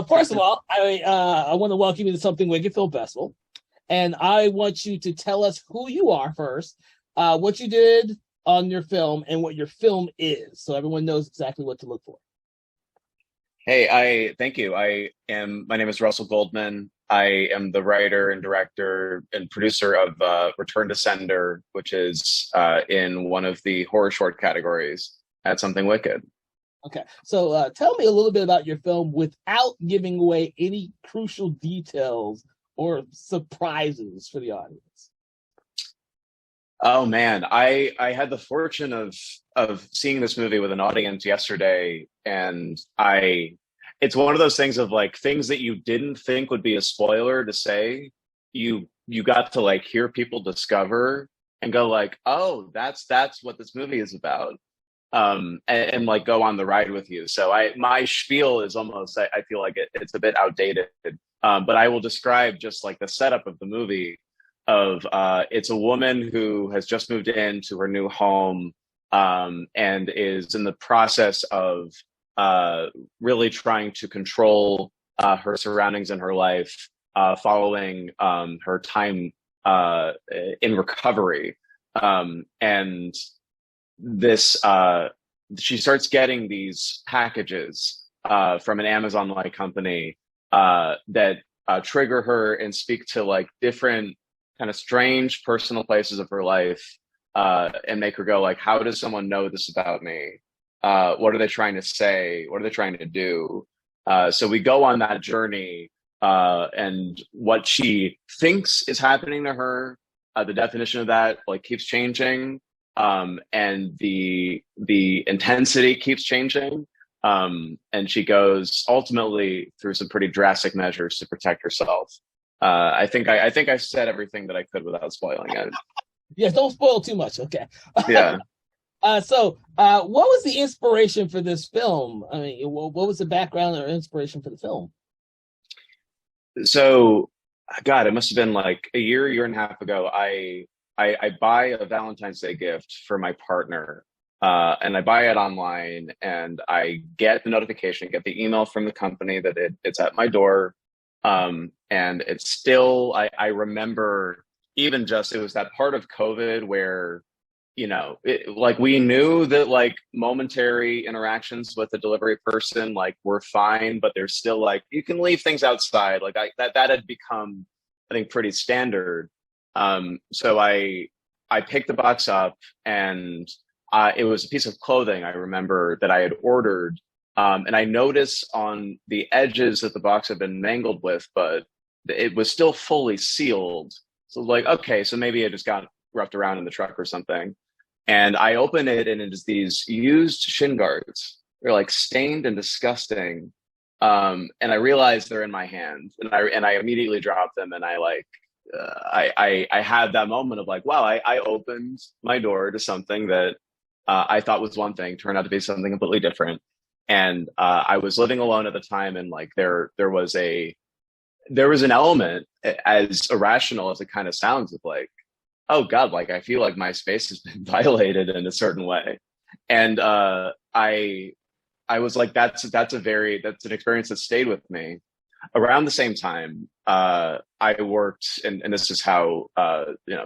First of all, I want to welcome you to Something Wicked Film Festival, and I want you to tell us who you are first, what you did on your film, and what your film is, so everyone knows exactly what to look for. Hey, I thank you. My name is Russel Goldman. I am the writer and director and producer of Return to Sender, which is in one of the horror short categories at Something Wicked. Okay, so tell me a little bit about your film without giving away any crucial details or surprises for the audience. Oh man, I had the fortune of seeing this movie with an audience yesterday, and it's one of those things of like things that you didn't think would be a spoiler to say, you got to like hear people discover and go like, oh, that's what this movie is about. And like go on the ride with you. So my spiel is almost I feel like it's a bit outdated. But I will describe just like the setup of the movie of it's a woman who has just moved into her new home and is in the process of really trying to control her surroundings in her life following her time in recovery. And this she starts getting these packages from an Amazon-like company that trigger her and speak to like different kind of strange personal places of her life and make her go like, how does someone know this about me? What are they trying to say? What are they trying to do? So we go on that journey and what she thinks is happening to her, the definition of that like keeps changing, and the intensity keeps changing. And she goes ultimately through some pretty drastic measures to protect herself. I think I said everything that I could without spoiling it. Yes, don't spoil too much. Okay. Yeah. So what was the inspiration for this film? I mean, what was the background or inspiration for the film? So, God, it must have been like a year and a half ago. I buy a Valentine's Day gift for my partner, and I buy it online, and I get the notification, get the email from the company that it's at my door. And it's still, I remember even just, it was that part of COVID where, like we knew that like momentary interactions with the delivery person, like were fine, but there's still like, you can leave things outside. Like that had become, I think, pretty standard. So I picked the box up and it was a piece of clothing I remember that I had ordered. And I noticed on the edges that the box had been mangled with, but it was still fully sealed. So like, okay, so maybe it just got roughed around in the truck or something. And I open it and it is these used shin guards. They're like stained and disgusting. And I realized they're in my hand, and I immediately dropped them. And I had that moment of like, wow, I opened my door to something that I thought was one thing, turned out to be something completely different. And I was living alone at the time, and like there was an element, as irrational as it kind of sounds, of like, oh God, like I feel like my space has been violated in a certain way. And I was like, that's an experience that stayed with me. Around the same time, I worked, and this is how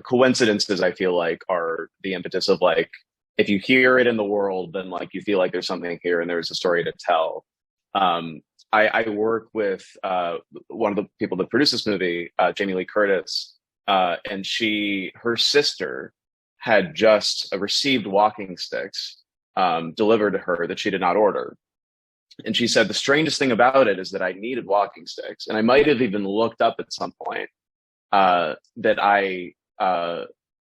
coincidences I feel like are the impetus of like, if you hear it in the world, then like you feel like there's something here and there's a story to tell. I work with one of the people that produced this movie, Jamie Lee Curtis, and her sister had just received walking sticks delivered to her that she did not order. And she said the strangest thing about it is that I needed walking sticks, and I might have even looked up at some point that I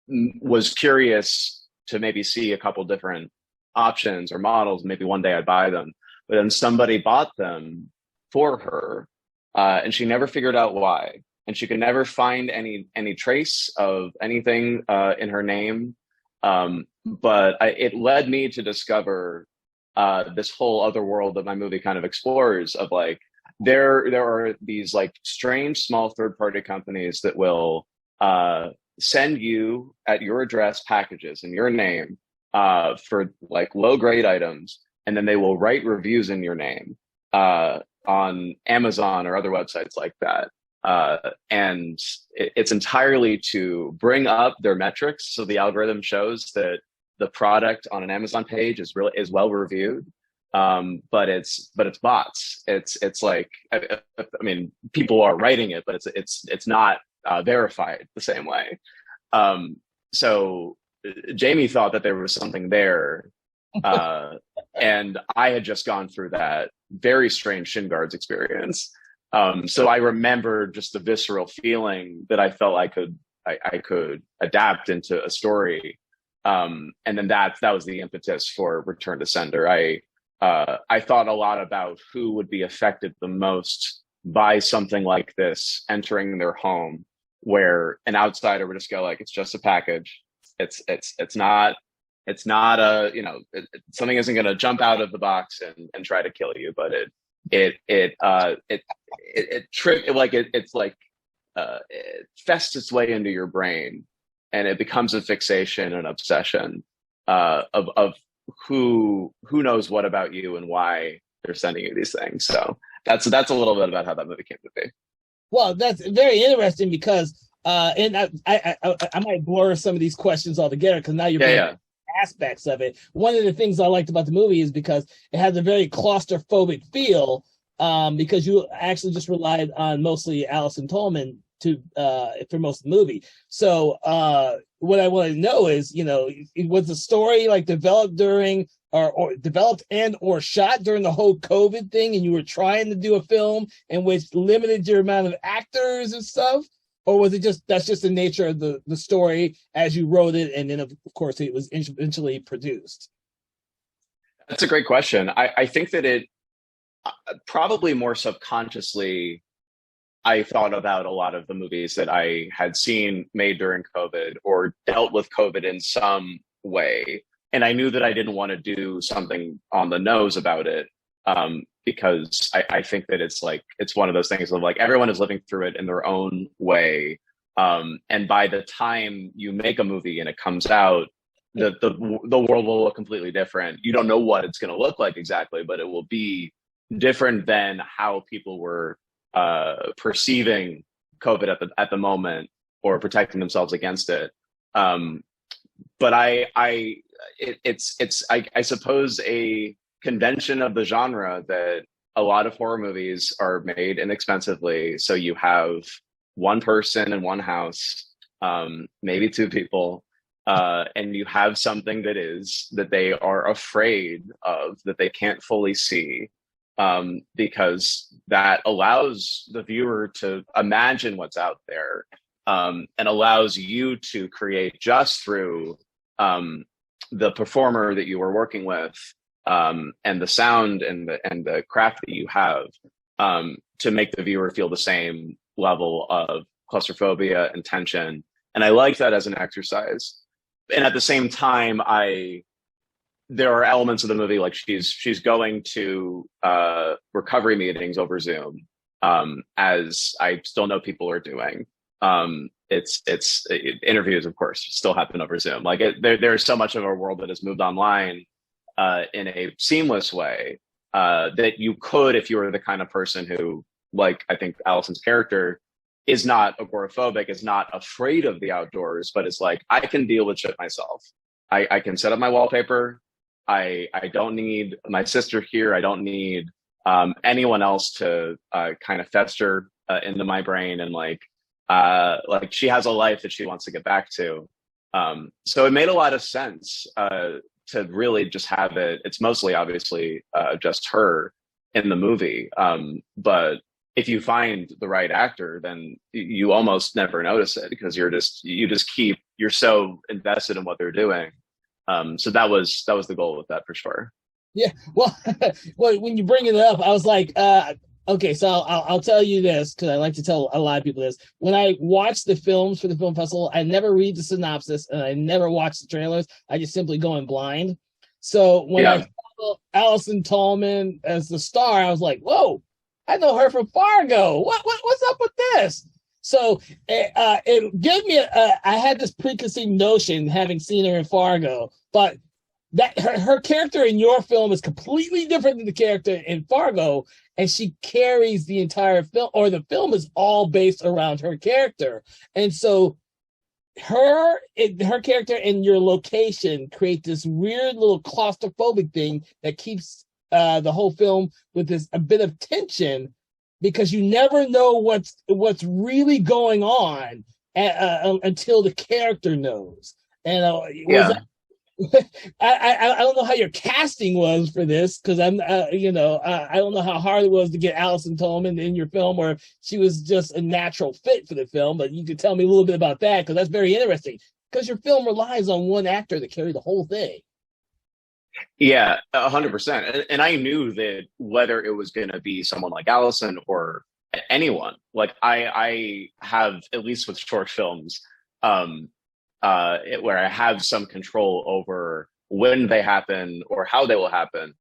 was curious to maybe see a couple different options or models. Maybe one day I'd buy them, but then somebody bought them for her, and she never figured out why. And she could never find any trace of anything in her name. But it led me to discover this whole other world that my movie kind of explores, of like, there are these like strange small third-party companies that will send you at your address packages in your name for like low grade items, and then they will write reviews in your name. on Amazon or other websites like that. And it's entirely to bring up their metrics. So the algorithm shows that the product on an Amazon page is well reviewed. But it's bots. It's like, I mean, people are writing it, but it's not verified the same way. So Jamie thought that there was something there. And I had just gone through that very strange Shin Guards experience. So I remember just the visceral feeling that I felt I could adapt into a story. And then that was the impetus for Return to Sender. I thought a lot about who would be affected the most by something like this entering their home, where an outsider would just go like, it's just a package. It's not a, you know, something isn't going to jump out of the box and try to kill you, but it fests its way into your brain, and it becomes a fixation and obsession of who knows what about you and why they're sending you these things. So that's a little bit about how that movie came to be. Well, that's very interesting because and I might blur some of these questions altogether because now you're aspects of it. One of the things I liked about the movie is because it has a very claustrophobic feel, because you actually just relied on mostly Allison Tolman for most of the movie. So what I want to know is, you know, was the story like developed during or developed and or shot during the whole COVID thing, and you were trying to do a film in which limited your amount of actors and stuff? Or was it that's just the nature of the story as you wrote it, and then of course it was eventually produced? That's a great question. I think that it probably more subconsciously, I thought about a lot of the movies that I had seen made during COVID or dealt with COVID in some way. And I knew that I didn't want to do something on the nose about it, because I think that it's one of those things of like, everyone is living through it in their own way. And by the time you make a movie and it comes out, the world will look completely different. You don't know what it's going to look like exactly, but it will be different than how people were perceiving COVID at the moment or protecting themselves against it. But it's I suppose a convention of the genre that a lot of horror movies are made inexpensively. So you have one person in one house, maybe two people, and you have something that they are afraid of, that they can't fully see. Because that allows the viewer to imagine what's out there, and allows you to create just through the performer that you are working with, and the sound and the craft that you have, to make the viewer feel the same level of claustrophobia and tension. And I like that as an exercise. And at the same time, there are elements of the movie, like she's going to recovery meetings over Zoom, as I still know people are doing. Interviews, of course, still happen over Zoom. Like there's so much of our world that has moved online in a seamless way, that you could, if you were the kind of person who, like I think Allison's character, is not agoraphobic, is not afraid of the outdoors, but it's like, I can deal with shit myself. I can set up my wallpaper. I don't need my sister here. I don't need anyone else to kind of fester into my brain, and like she has a life that she wants to get back to. So it made a lot of sense to really just have it. It's mostly obviously just her in the movie, but if you find the right actor, then you almost never notice it, because you're so invested in what they're doing. So that was the goal with that, for sure. Yeah. Well, when you bring it up, I was like, okay, so I'll tell you this, because I like to tell a lot of people this. When I watch the films for the film festival, I never read the synopsis and I never watch the trailers. I just simply go in blind. So when I saw Allison Tolman as the star, I was like, whoa, I know her from Fargo. What's up with this? So it gave me I had this preconceived notion, having seen her in Fargo, but that her character in your film is completely different than the character in Fargo. and she carries the entire film, or the film is all based around her character. And so her character and your location create this weird little claustrophobic thing that keeps the whole film with this a bit of tension, because you never know what's really going on until the character knows. And Yeah. I don't know how your casting was for this, because I don't know how hard it was to get Allison Tolman in your film, or if she was just a natural fit for the film. But you could tell me a little bit about that, because that's very interesting, because your film relies on one actor to carry the whole thing. Yeah, 100%. And I knew that whether it was going to be someone like Allison or anyone, like I have, at least with short films, where I have some control over when they happen or how they will happen.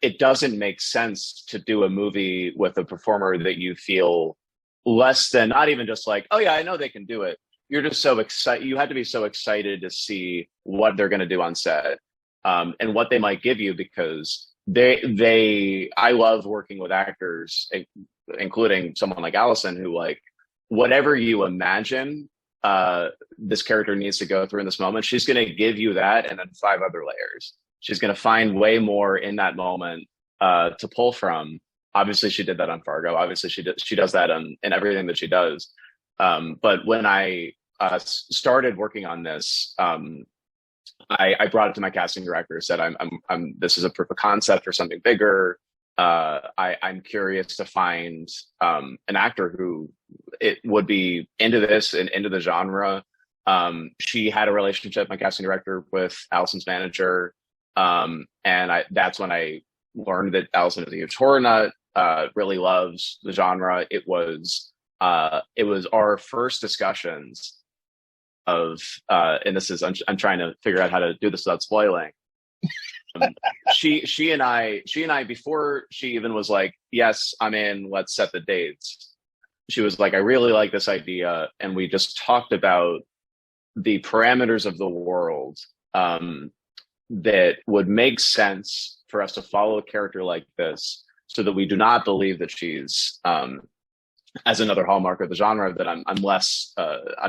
It doesn't make sense to do a movie with a performer that you feel less than, not even just like, oh yeah, I know they can do it. You're just so excited. You had to be so excited to see what they're going to do on set. And what they might give you, because I love working with actors, including someone like Allison, who, like, whatever you imagine this character needs to go through in this moment, she's going to give you that, and then 5 other layers. She's going to find way more in that moment to pull from. Obviously, she did that on Fargo. Obviously, she does that in everything that she does. But when I started working on this, I brought it to my casting director, said, this is a proof of concept for something bigger. I'm curious to find an actor who it would be into this and into the genre. She had a relationship, my casting director, with Allison's manager. And that's when I learned that Allison is a huge horror nut, really loves the genre. It was our first discussions of, and this is, I'm trying to figure out how to do this without spoiling. She and I, before she even was like, yes, I'm in, let's set the dates, she was like, I really like this idea. And we just talked about the parameters of the world that would make sense for us to follow a character like this, so that we do not believe that she's, as another hallmark of the genre that I'm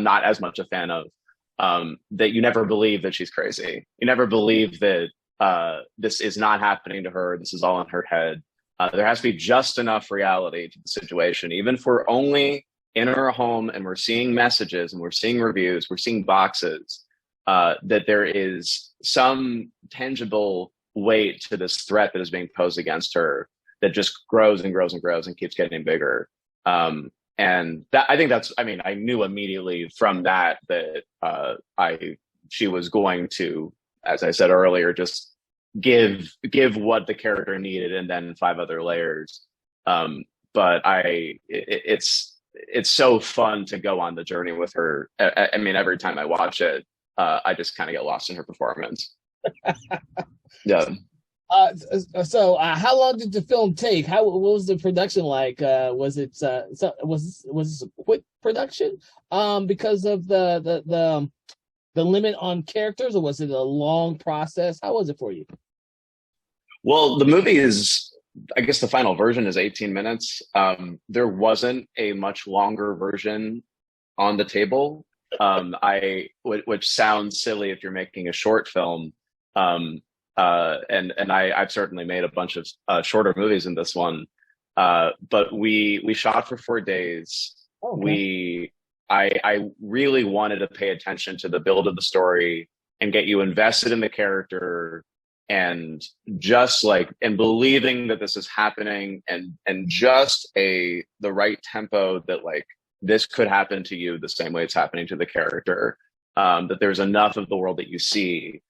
not as much a fan of, that you never believe that she's crazy. You never believe that this is not happening to her. This is all in her head. There has to be just enough reality to the situation, even if we're only in her home and we're seeing messages and we're seeing reviews, we're seeing boxes, that there is some tangible weight to this threat that is being posed against her that just grows and grows and grows and keeps getting bigger. And that, I think that's, I mean, I knew immediately from that she was going to, as I said earlier, just give what the character needed, and then 5 other layers. But it's so fun to go on the journey with her. I mean, every time I watch it, I just kind of get lost in her performance. Yeah. So how long did the film take? What was the production like? Was it was this a quick production because of the limit on characters, or was it a long process? How was it for you? Well, the movie is, I guess the final version is 18 minutes. There wasn't a much longer version on the table. Which sounds silly if you're making a short film. And I've certainly made a bunch of shorter movies in this one. But we shot for 4 days. Oh, okay. I really wanted to pay attention to the build of the story and get you invested in the character, and just and believing that this is happening, and just the right tempo that this could happen to you the same way it's happening to the character. That there's enough of the world that you see,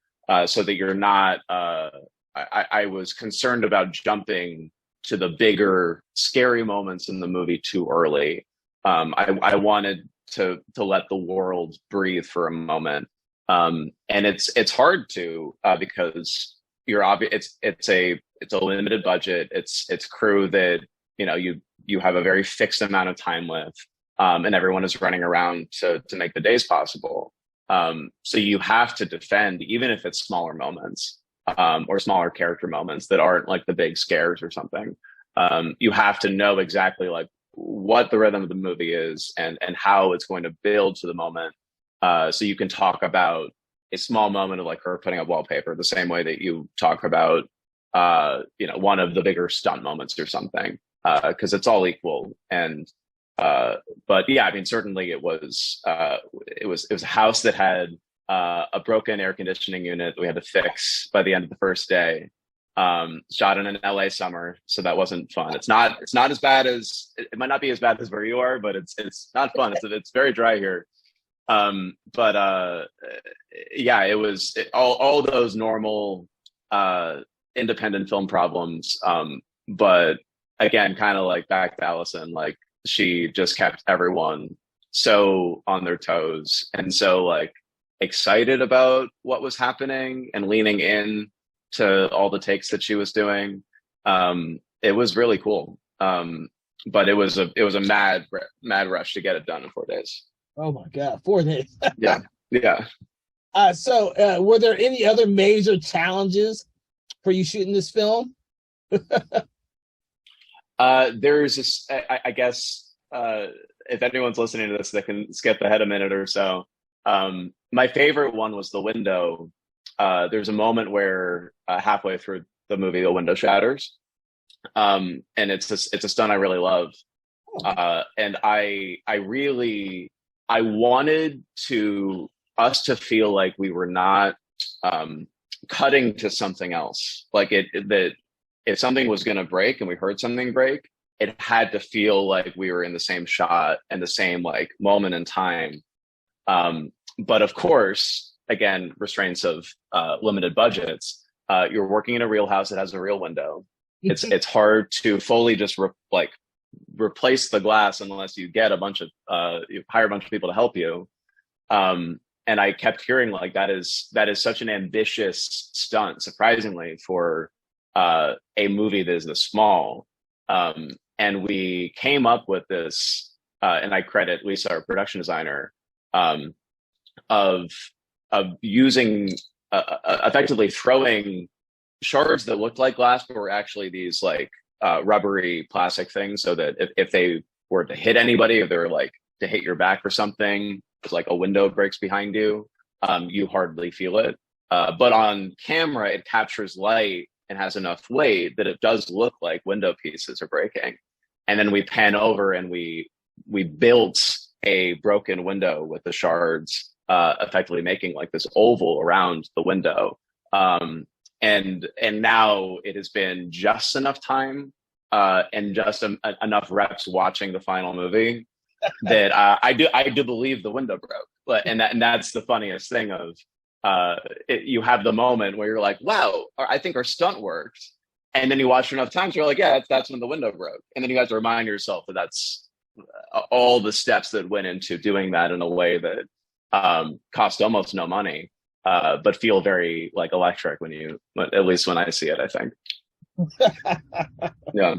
so that you're not, I was concerned about jumping to the bigger, scary moments in the movie too early. I wanted to let the world breathe for a moment. And it's hard to, because it's a limited budget. It's crew that, you have a very fixed amount of time with, and everyone is running around to make the days possible. So you have to defend, even if it's smaller moments, or smaller character moments that aren't like the big scares or something. You have to know exactly like what the rhythm of the movie is and how it's going to build to the moment. So you can talk about a small moment of like her putting up wallpaper the same way that you talk about one of the bigger stunt moments or something, because it's all equal. And but yeah, I mean, certainly it was a house that had a broken air conditioning unit that we had to fix by the end of the first day. Shot in an LA summer, so that wasn't fun. It's not as bad as it might not be as bad as where you are, but it's not fun. It's very dry here. But yeah, all those normal independent film problems. But again, kind of like back to Allison, like she just kept everyone so on their toes and so like excited about what was happening and leaning in to all the takes that she was doing. It was really cool. But it was a mad rush to get it done in 4 days. Oh my God, 4 days. Yeah. So were there any other major challenges for you shooting this film? There's this, I guess, if anyone's listening to this, they can skip ahead a minute or so. My favorite one was the window. There's a moment where halfway through the movie, the window shatters. And it's a stunt I really love. And I wanted us to feel like we were not cutting to something else. Like that if something was going to break and we heard something break, it had to feel like we were in the same shot and the same like moment in time. But of course, again, restraints of limited budgets. You're working in a real house that has a real window. It's hard to fully just replace the glass unless you get you hire a bunch of people to help you. And I kept hearing like that is such an ambitious stunt, surprisingly, for a movie that is this small. And we came up with this, and I credit Lisa, our production designer, of using effectively throwing shards that looked like glass but were actually these like rubbery plastic things, so that if they were to hit anybody, if they were like to hit your back or something, it's like a window breaks behind you, you hardly feel it. But on camera, it captures light and has enough weight that it does look like window pieces are breaking. And then we pan over and we built a broken window with the shards, effectively making like this oval around the window. And now it has been just enough time and just enough reps watching the final movie that I do believe the window broke. And that's the funniest thing of you have the moment where you're like, wow, I think our stunt worked. And then you watch it enough times, you're like, yeah, that's when the window broke. And then you have to remind yourself that that's all the steps that went into doing that in a way that cost almost no money, but feel very like electric at least when I see it, I think. Yeah.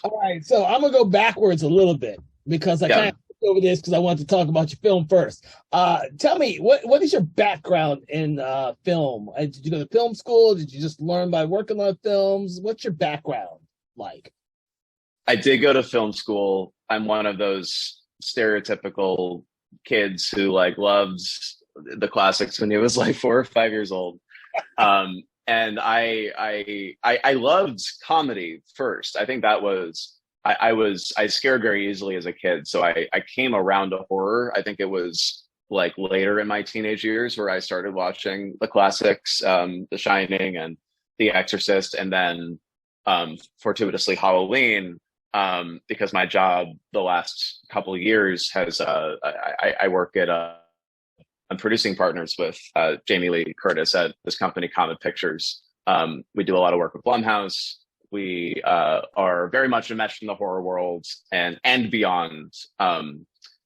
All right. So I'm going to go backwards a little bit because I kind of over this because I want to talk about your film first. Tell me, what is your background in film? Did you go to film school? Did you just learn by working on films? What's your background like? I did go to film school. I'm one of those stereotypical kids who like loves the classics when he was like 4 or 5 years old. And I loved comedy first. I think that was I scared very easily as a kid. So I came around to horror. I think it was like later in my teenage years where I started watching the classics, The Shining and The Exorcist, and then fortuitously Halloween, because my job the last couple of years has I work at I'm producing partners with Jamie Lee Curtis at this company, Comet Pictures. We do a lot of work with Blumhouse. We are very much enmeshed in the horror world and beyond.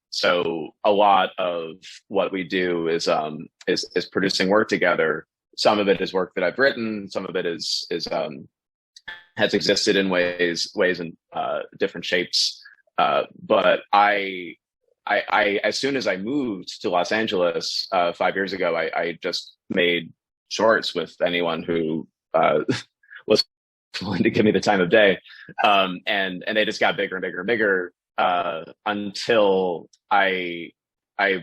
So a lot of what we do is producing work together. Some of it is work that I've written. Some of it is has existed in ways and different shapes. But I as soon as I moved to Los Angeles 5 years ago, I just made shorts with anyone who was willing to give me the time of day. And they just got bigger and bigger and bigger until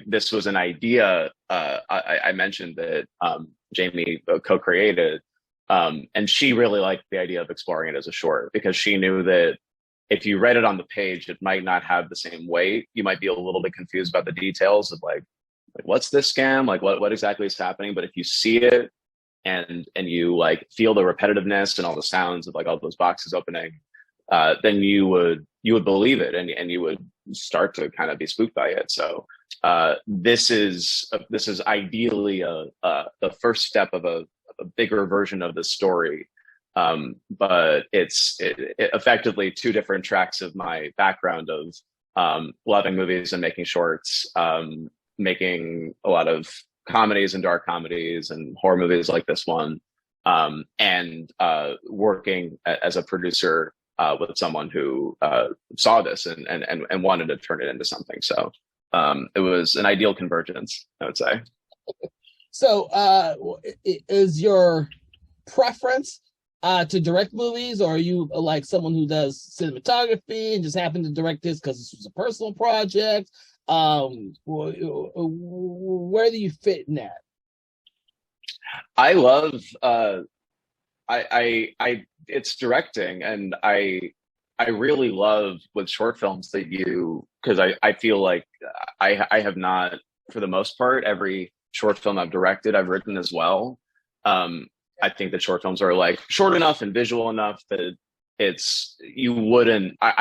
this was an idea I mentioned that Jamie co-created, and she really liked the idea of exploring it as a short because she knew that if you read it on the page, it might not have the same weight. You might be a little bit confused about the details of like what's this scam? Like what exactly is happening? But if you see it and you like feel the repetitiveness and all the sounds of like all those boxes opening, then you would believe it and you would start to kind of be spooked by it. So this is ideally the first step of a bigger version of the story. But it's effectively two different tracks of my background of loving movies and making shorts, making a lot of comedies and dark comedies and horror movies like this one, and working as a producer with someone who saw this and wanted to turn it into something. So it was an ideal convergence, I would say. So is your preference to direct movies, or are you like someone who does cinematography and just happened to direct this because this was a personal project? Where do you fit in that? I love it's directing, and I really love with short films that because I feel like I have not, for the most part, every short film I've directed, I've written as well. I think that short films are like short enough and visual enough that I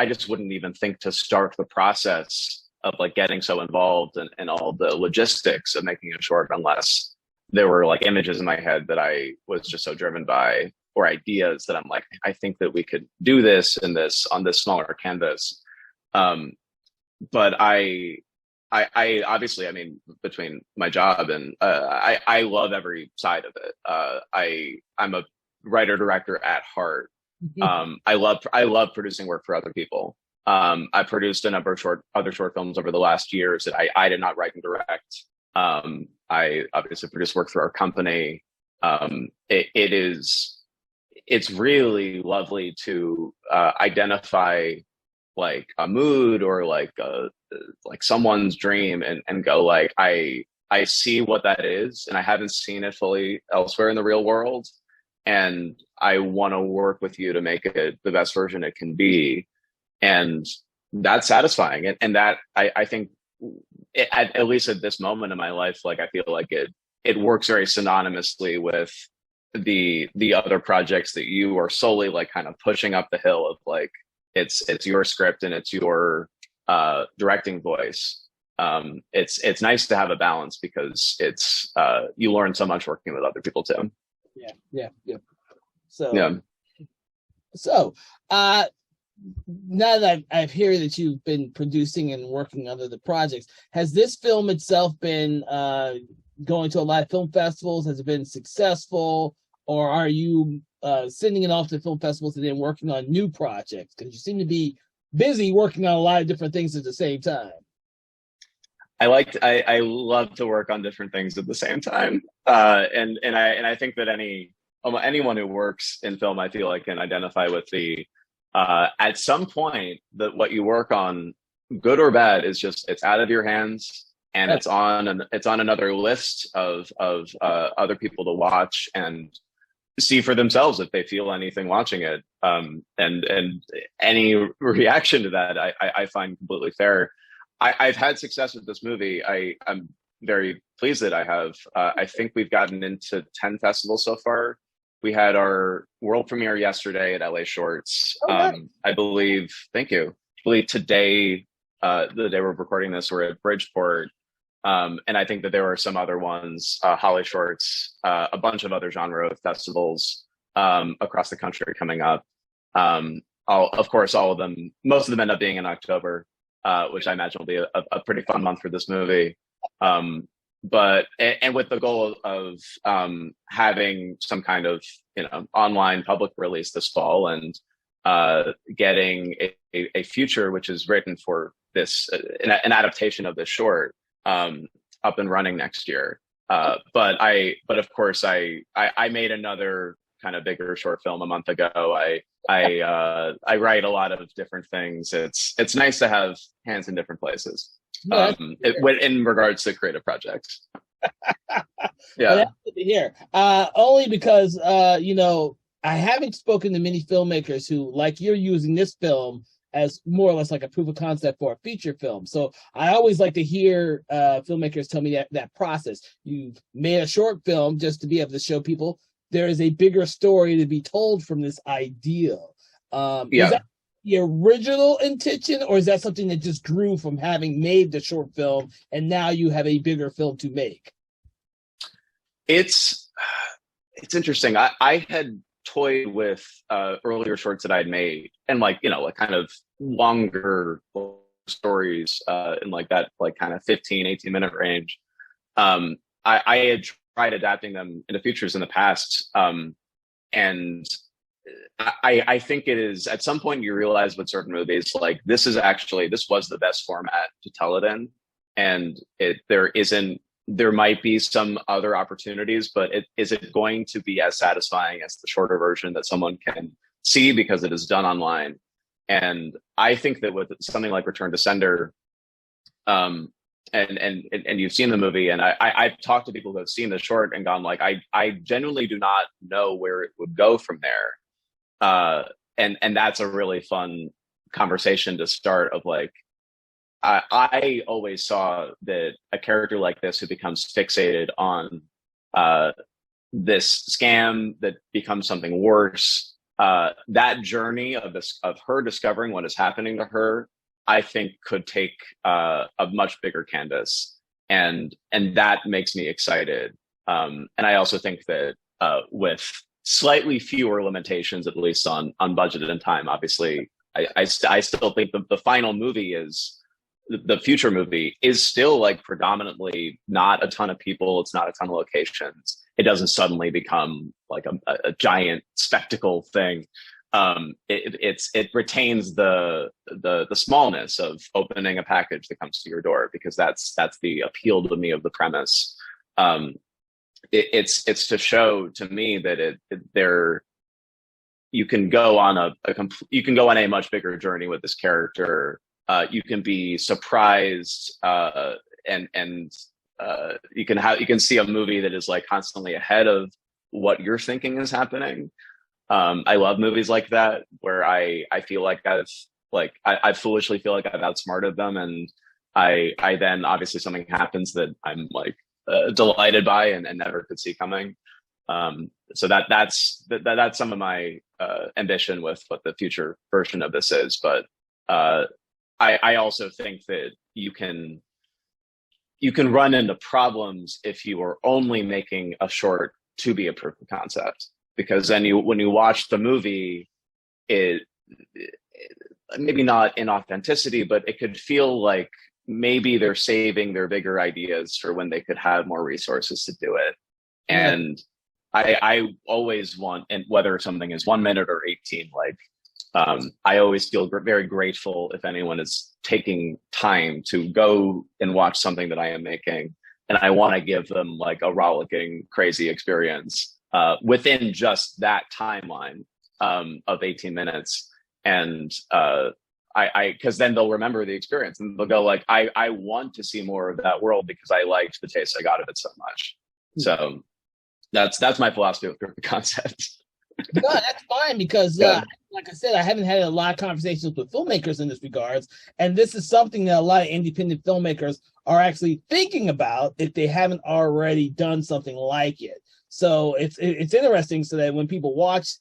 just wouldn't even think to start the process of like getting so involved and all the logistics of making a short unless there were like images in my head that I was just so driven by, or ideas that I'm like, I think that we could do this on this smaller canvas. But I obviously, I mean, between my job and I love every side of it. I'm a writer director at heart. I love producing work for other people. I produced a number of other short films over the last years that I did not write and direct. I obviously produced work through our company. It's really lovely to identify like a mood or like someone's dream and go like, I see what that is and I haven't seen it fully elsewhere in the real world. And I want to work with you to make it the best version it can be. And that's satisfying. And that I think at least at this moment in my life, like I feel like it works very synonymously with the other projects that you are solely like kind of pushing up the hill of like, it's your script and it's your directing voice. It's nice to have a balance because it's you learn so much working with other people too. Yeah. So now that I've heard that you've been producing and working on other projects, has this film itself been going to a lot of film festivals? Has it been successful, or are you sending it off to film festivals and then working on new projects? Because you seem to be busy working on a lot of different things at the same time. I love to work on different things at the same time, and I think that anyone who works in film, I feel like, can identify with the at some point that what you work on, good or bad, is just it's out of your hands and it's on another list of other people to watch and see for themselves if they feel anything watching it. And any reaction to that, I find completely fair. I've had success with this movie. I'm very pleased that I have. I think we've gotten into 10 festivals so far. We had our world premiere yesterday at LA Shorts. I believe, thank you. I believe today, the day we're recording this, we're at Bridgeport. And I think that there are some other ones, Holly Shorts, a bunch of other genre festivals across the country coming up. Of course, all of them, most of them end up being in October, which I imagine will be a pretty fun month for this movie. But with the goal of having some kind of online public release this fall and getting a future which is written for this an adaptation of this short up and running next year. But of course I made another kind of bigger short film a month ago. I write a lot of different things. It's nice to have hands in different places. In regards to creative projects. Yeah, well, that's good to hear. Only because I haven't spoken to many filmmakers who, like you're using this film as more or less like a proof of concept for a feature film. So I always like to hear filmmakers tell me that process. You've made a short film just to be able to show people there is a bigger story to be told from this ideal. Is that the original intention, or is that something that just grew from having made the short film and now you have a bigger film to make? It's interesting. I had toyed with earlier shorts that I'd made, and like kind of longer stories in like that kind of 15-18 minute range. I had tried adapting them into features in the past, and I think it is at some point you realize with certain movies, like this was the best format to tell it in, and there might be some other opportunities, but is it going to be as satisfying as the shorter version that someone can see because it is done online? And I think that with something like Return to Sender, and you've seen the movie, and I've talked to people who have seen the short and gone like, I genuinely do not know where it would go from there. And that's a really fun conversation to start of like, I always saw that a character like this who becomes fixated on this scam that becomes something worse, that journey of her discovering what is happening to her, I think could take a much bigger canvas, and that makes me excited. And I also think that with slightly fewer limitations, at least on budget and time, obviously, I still think the final movie is. The future movie is still like predominantly not a ton of people. It's not a ton of locations. It doesn't suddenly become like a giant spectacle thing. It retains the smallness of opening a package that comes to your door, because that's the appeal to me of the premise. It's to show to me that you can go on a much bigger journey with this character. You can be surprised, and you can see a movie that is like constantly ahead of what you're thinking is happening. I love movies like that where I feel like I foolishly feel like I've outsmarted them, and I then obviously something happens that I'm like delighted by and never could see coming. So that's some of my ambition with what the future version of this is, but. I also think that you can run into problems if you are only making a short to be a proof of concept, because then when you watch the movie, it maybe not in authenticity, but it could feel like maybe they're saving their bigger ideas for when they could have more resources to do it. Yeah. And I always want, and whether something is 1 minute or 18, like, I always feel very grateful if anyone is taking time to go and watch something that I am making, and I want to give them like a rollicking, crazy experience within just that timeline of 18 minutes. And because then they'll remember the experience and they'll go like, I want to see more of that world because I liked the taste I got of it so much. So that's my philosophy with the concept. No, that's fine, because like I said, I haven't had a lot of conversations with filmmakers in this regards, and this is something that a lot of independent filmmakers are actually thinking about if they haven't already done something like it. So it's interesting, so that when people watch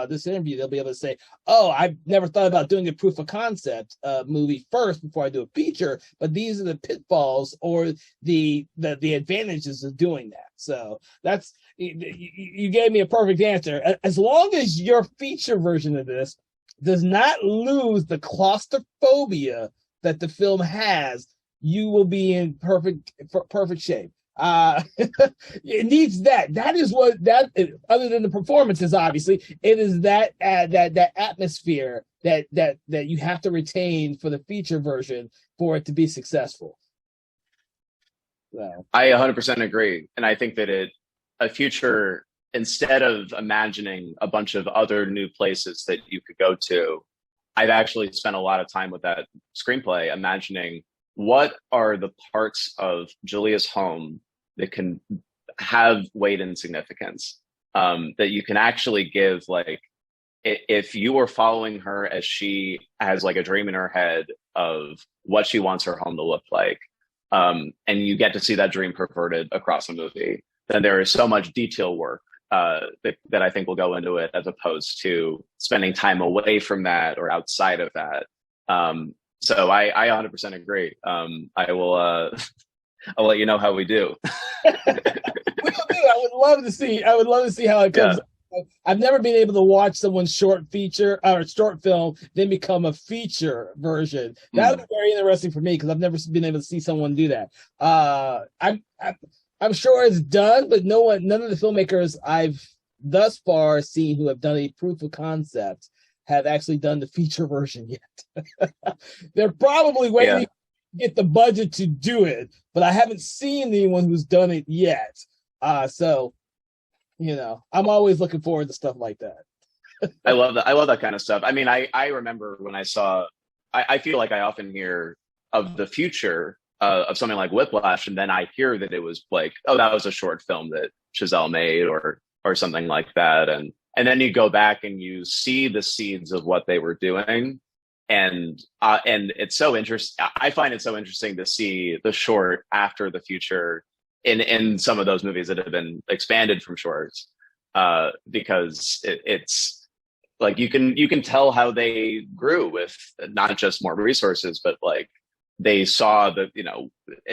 this interview, they'll be able to say, "Oh, I've never thought about doing a proof of concept movie first before I do a feature, but these are the pitfalls or the advantages of doing that." So that's you gave me a perfect answer. As long as your feature version of this does not lose the claustrophobia that the film has, you will be in perfect shape. It needs that. That is what that. Other than the performances, obviously, it is that atmosphere that you have to retain for the feature version for it to be successful. So. I 100% agree, and I think that a future instead of imagining a bunch of other new places that you could go to, I've actually spent a lot of time with that screenplay imagining what are the parts of Julia's home that can have weight and significance, that you can actually give, like, if you are following her as she has like a dream in her head of what she wants her home to look like, and you get to see that dream perverted across a movie, then there is so much detail work that I think will go into it, as opposed to spending time away from that or outside of that. So I 100% agree. I will I'll let you know how we do. I would love to see. I would love to see how it comes. Yeah. I've never been able to watch someone's short feature or short film then become a feature version. That would be very interesting for me, because I've never been able to see someone do that. I'm sure it's done, but none of the filmmakers I've thus far seen who have done a proof of concept have actually done the feature version yet. They're probably waiting to get the budget to do it, but I haven't seen anyone who's done it yet. So, I'm always looking forward to stuff like that. I love that. I love that kind of stuff. I mean, I remember when I saw, I feel like I often hear of the future of something like Whiplash, and then I hear that it was like, oh, that was a short film that Chazelle made, or something like that, and then you go back and you see the seeds of what they were doing, and it's so interesting. I find it so interesting to see the short after the future in some of those movies that have been expanded from shorts, because it's like you can tell how they grew with not just more resources, but like they saw that,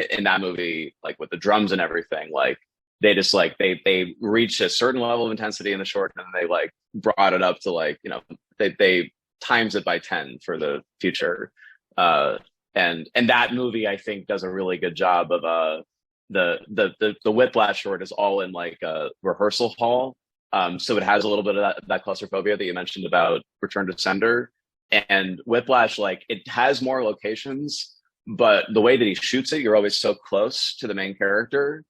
in that movie, like with the drums and everything, like they just like they reached a certain level of intensity in the short, and they like brought it up to like, they times it by 10 for the future. And that movie, I think, does a really good job of the Whiplash short is all in like a rehearsal hall. So it has a little bit of that claustrophobia that you mentioned about Return to Sender. And Whiplash, like, it has more locations, but the way that he shoots it, you're always so close to the main character,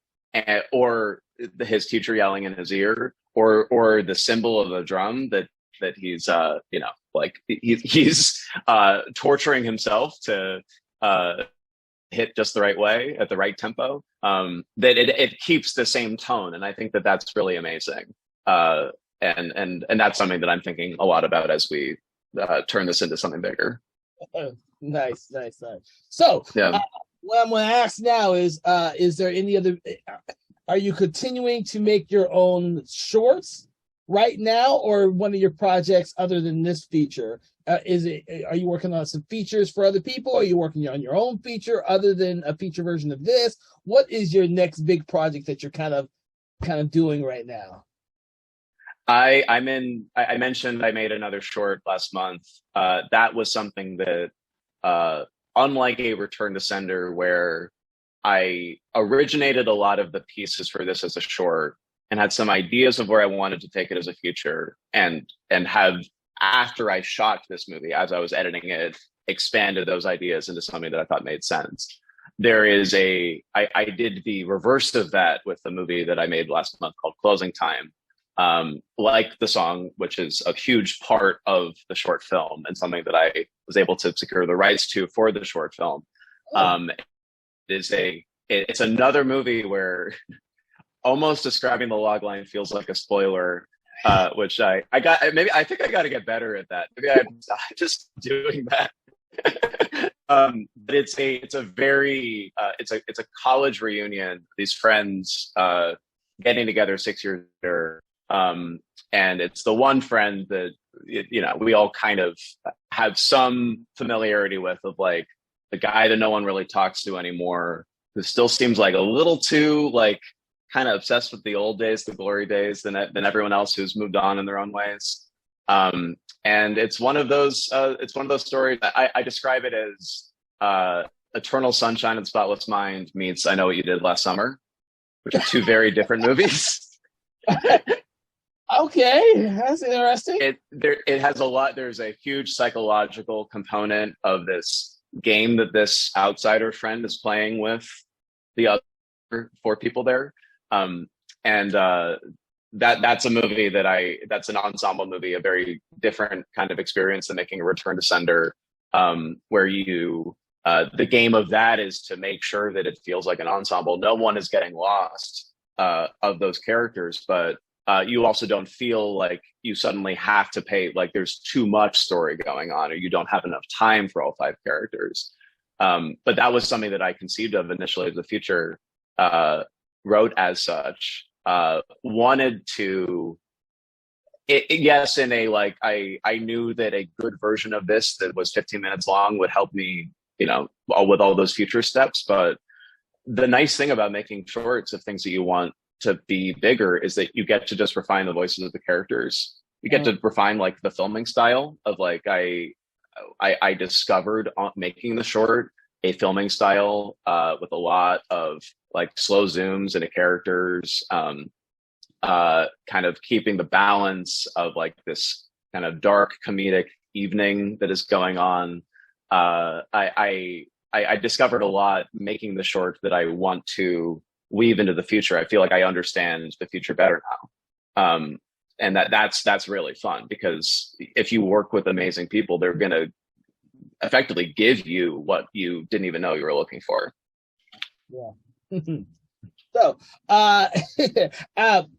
or his teacher yelling in his ear, or the symbol of a drum that he's like he's torturing himself to hit just the right way at the right tempo, that it keeps the same tone, and I think that that's really amazing, and that's something that I'm thinking a lot about as we turn this into something bigger. Nice. So what I'm going to ask now is there any other, are you continuing to make your own shorts right now, or one of your projects other than this feature? Are you working on some features for other people? Are you working on your own feature other than a feature version of this? What is your next big project that you're kind of doing right now? I mentioned I made another short last month. That was something that, unlike a Return to Sender, where I originated a lot of the pieces for this as a short and had some ideas of where I wanted to take it as a feature, and have, after I shot this movie, as I was editing it, expanded those ideas into something that I thought made sense. There is I did the reverse of that with the movie that I made last month called Closing Time. Like the song, which is a huge part of the short film and something that I was able to secure the rights to for the short film. It's another movie where almost describing the logline feels like a spoiler, which I think I got to get better at that. Maybe I'm just doing that. But it's a college reunion. These friends getting together 6 years later. And it's the one friend that, we all kind of have some familiarity with, of like the guy that no one really talks to anymore, who still seems like a little too like kind of obsessed with the old days, the glory days, than everyone else who's moved on in their own ways. And it's one of those stories. I describe it as Eternal Sunshine and Spotless Mind meets I Know What You Did Last Summer, which are two very different movies. Okay, that's interesting. It has a lot. There's a huge psychological component of this game that this outsider friend is playing with the other four people there, and that's a movie that's an ensemble movie, a very different kind of experience than making a Return to Sender, where you the game of that is to make sure that it feels like an ensemble. No one is getting lost of those characters, but you also don't feel like you suddenly have to pay, like there's too much story going on, or you don't have enough time for all five characters. But that was something that I conceived of initially as a feature, wrote as such. Wanted to, yes, in a like, I knew that a good version of this that was 15 minutes long would help me, with all those future steps. But the nice thing about making shorts of things that you want to be bigger is that you get to just refine the voices of the characters. You get to refine like the filming style of like, I discovered making the short a filming style with a lot of like slow zooms into characters, kind of keeping the balance of like this kind of dark comedic evening that is going on. I discovered a lot making the short that I want to weave into the future. I feel like I understand the future better now. And that's really fun, because if you work with amazing people, they're going to effectively give you what you didn't even know you were looking for. Yeah. So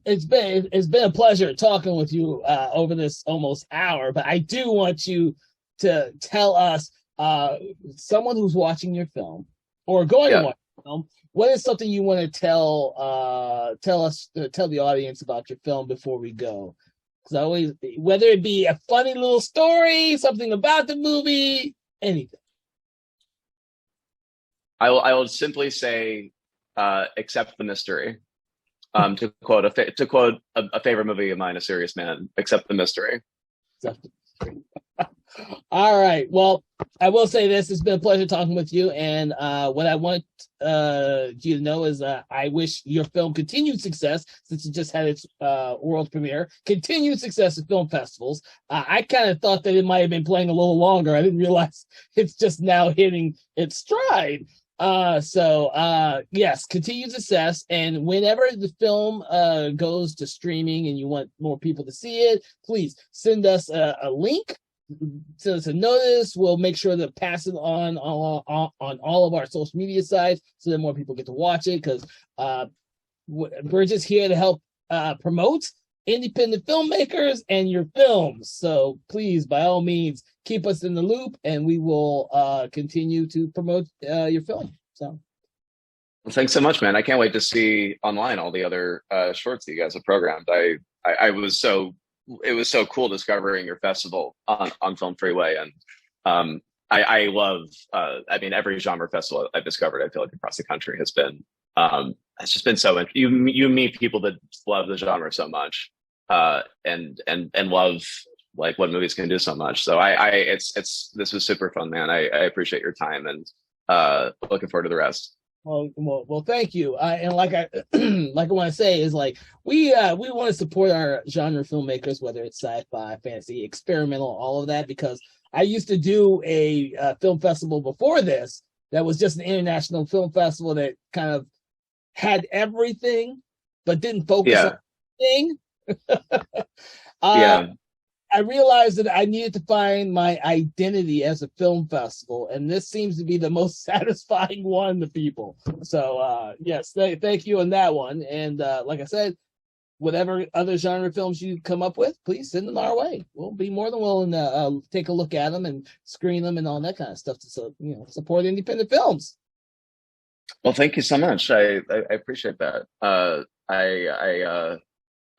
it's been a pleasure talking with you over this almost hour, but I do want you to tell us, someone who's watching your film or going to watch your film, what is something you want to tell the audience about your film before we go? Because always, whether it be a funny little story, something about the movie, anything. I will simply say, accept the mystery. To quote a favorite movie of mine, A Serious Man, accept the mystery. All right. Well, I will say this: it's been a pleasure talking with you. And what I want you to know is I wish your film continued success, since it just had its world premiere. Continued success at film festivals. I kind of thought that it might have been playing a little longer. I didn't realize it's just now hitting its stride. So yes, continued success. And whenever the film goes to streaming and you want more people to see it, please send us a link. Send us a notice. We'll make sure to pass it on all of our social media sites so that more people get to watch it, because we're just here to help promote independent filmmakers and your films. So please, by all means, keep us in the loop, and we will continue to promote your film. So, well, thanks so much, man. I can't wait to see online all the other shorts that you guys have programmed. It was so cool discovering your festival on Film Freeway, and I love. I mean, every genre festival I've discovered, I feel like across the country has been. It's just been so. You meet people that love the genre so much, and love like what movies can do so much. So this was super fun, man. I appreciate your time, and looking forward to the rest. Well, thank you. And like I want to say is, like, we want to support our genre filmmakers, whether it's sci-fi, fantasy, experimental, all of that, because I used to do a film festival before this that was just an international film festival that kind of had everything but didn't focus on anything. I realized that I needed to find my identity as a film festival, and this seems to be the most satisfying one to people. So, yes, thank you on that one. And like I said, whatever other genre films you come up with, please send them our way. We'll be more than willing to take a look at them and screen them and all that kind of stuff to support independent films. Well, thank you so much. I appreciate that.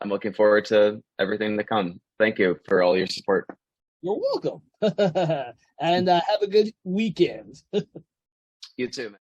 I'm looking forward to everything to come. Thank you for all your support. You're welcome. And have a good weekend. You too, man.